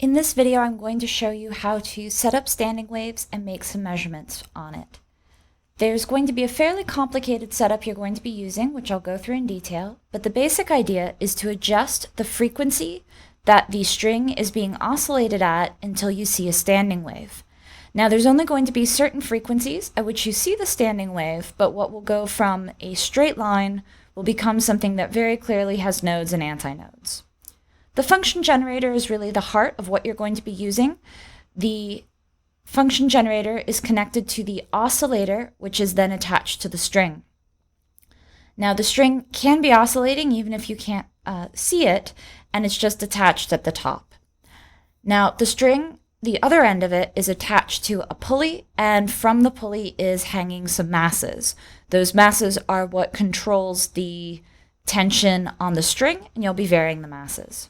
In this video, I'm going to show you how to set up standing waves and make some measurements on it. There's going to be a fairly complicated setup you're going to be using, which I'll go through in detail, but the basic idea is to adjust the frequency that the string is being oscillated at until you see a standing wave. Now, there's only going to be certain frequencies at which you see the standing wave, but what will go from a straight line will become something that very clearly has nodes and antinodes. The function generator is really the heart of what you're going to be using. The function generator is connected to the oscillator, which is then attached to the string. Now, the string can be oscillating even if you can't see it, and it's just attached at the top. Now, the string, the other end of it, is attached to a pulley, and from the pulley is hanging some masses. Those masses are what controls the tension on the string, and you'll be varying the masses.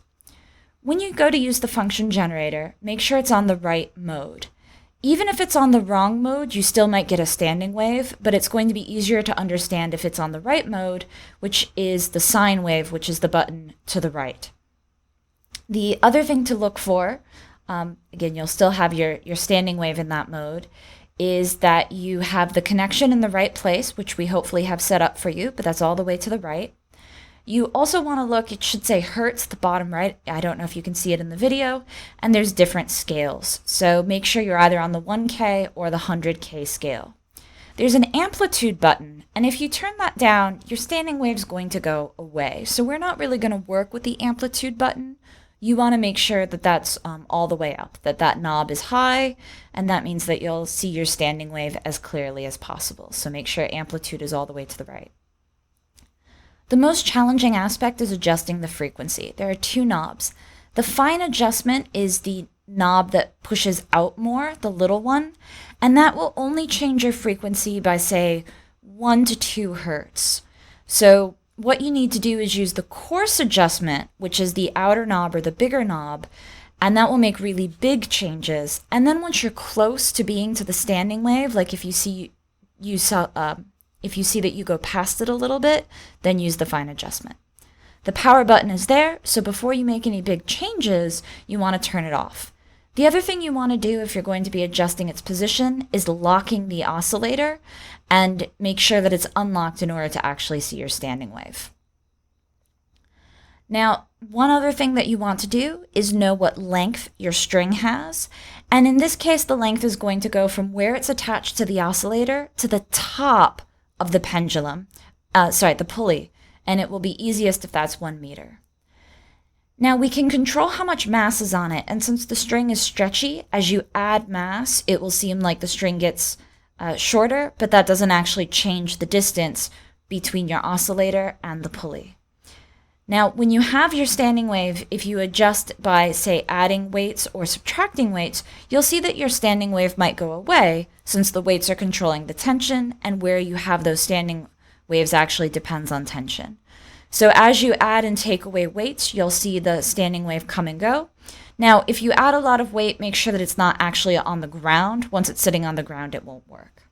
When you go to use the function generator, make sure it's on the right mode. Even if it's on the wrong mode, you still might get a standing wave, but it's going to be easier to understand if it's on the right mode, which is the sine wave, which is the button to the right. The other thing to look for, again, you'll still have your standing wave in that mode, is that you have the connection in the right place, which we hopefully have set up for you, but that's all the way to the right. You also want to look, it should say hertz at the bottom right. I don't know if you can see it in the video, and there's different scales. So make sure you're either on the 1K or the 100K scale. There's an amplitude button, and if you turn that down, your standing wave's going to go away. So we're not really going to work with the amplitude button. You want to make sure that that's all the way up, that knob is high, and that means that you'll see your standing wave as clearly as possible. So make sure amplitude is all the way to the right. The most challenging aspect is adjusting the frequency. There are two knobs. The fine adjustment is the knob that pushes out more, the little one, and that will only change your frequency by, say, 1 to 2 hertz. So what you need to do is use the coarse adjustment, which is the outer knob or the bigger knob, and that will make really big changes. And then once you're close to being to the standing wave, like if you see that you go past it a little bit, then use the fine adjustment. The power button is there, so before you make any big changes, you want to turn it off. The other thing you want to do if you're going to be adjusting its position is locking the oscillator and make sure that it's unlocked in order to actually see your standing wave. Now, one other thing that you want to do is know what length your string has. And in this case, the length is going to go from where it's attached to the oscillator to the top of the pendulum, the pulley, and it will be easiest if that's 1 meter. Now we can control how much mass is on it, and since the string is stretchy, as you add mass, it will seem like the string gets shorter, but that doesn't actually change the distance between your oscillator and the pulley. Now, when you have your standing wave, if you adjust by, say, adding weights or subtracting weights, you'll see that your standing wave might go away since the weights are controlling the tension, and where you have those standing waves actually depends on tension. So as you add and take away weights, you'll see the standing wave come and go. Now, if you add a lot of weight, make sure that it's not actually on the ground. Once it's sitting on the ground, it won't work.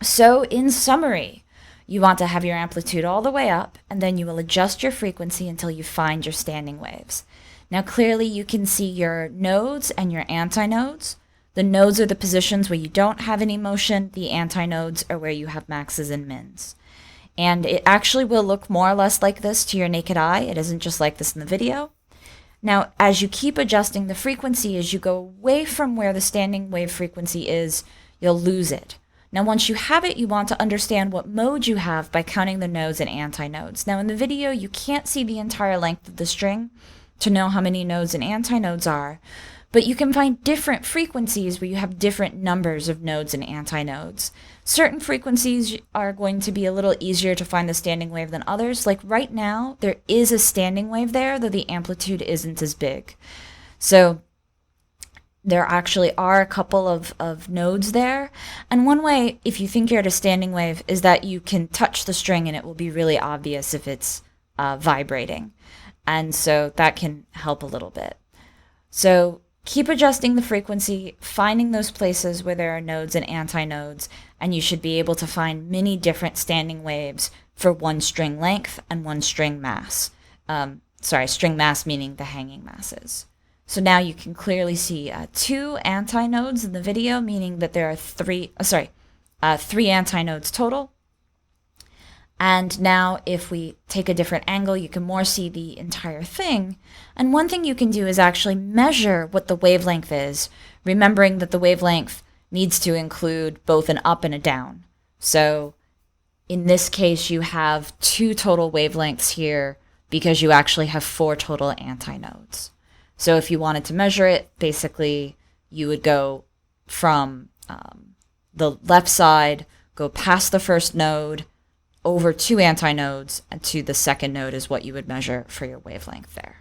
So in summary, you want to have your amplitude all the way up, and then you will adjust your frequency until you find your standing waves. Now clearly you can see your nodes and your antinodes. The nodes are the positions where you don't have any motion. The antinodes are where you have maxes and mins. And it actually will look more or less like this to your naked eye. It isn't just like this in the video. Now, as you keep adjusting the frequency, as you go away from where the standing wave frequency is, you'll lose it. Now, once you have it, you want to understand what mode you have by counting the nodes and antinodes. Now, in the video, you can't see the entire length of the string to know how many nodes and antinodes are, but you can find different frequencies where you have different numbers of nodes and antinodes. Certain frequencies are going to be a little easier to find the standing wave than others. Like right now, there is a standing wave there, though the amplitude isn't as big. So there actually are a couple of nodes there. And one way, if you think you're at a standing wave, is that you can touch the string and it will be really obvious if it's vibrating. And so that can help a little bit. So keep adjusting the frequency, finding those places where there are nodes and antinodes, and you should be able to find many different standing waves for one string length and one string mass. String mass meaning the hanging masses. So now you can clearly see 2 antinodes in the video, meaning that there are three antinodes total. And now if we take a different angle, you can more see the entire thing. And one thing you can do is actually measure what the wavelength is, remembering that the wavelength needs to include both an up and a down. So in this case, you have 2 total wavelengths here because you actually have 4 total antinodes. So if you wanted to measure it, basically you would go from the left side, go past the first node, over 2 antinodes, and to the second node is what you would measure for your wavelength there.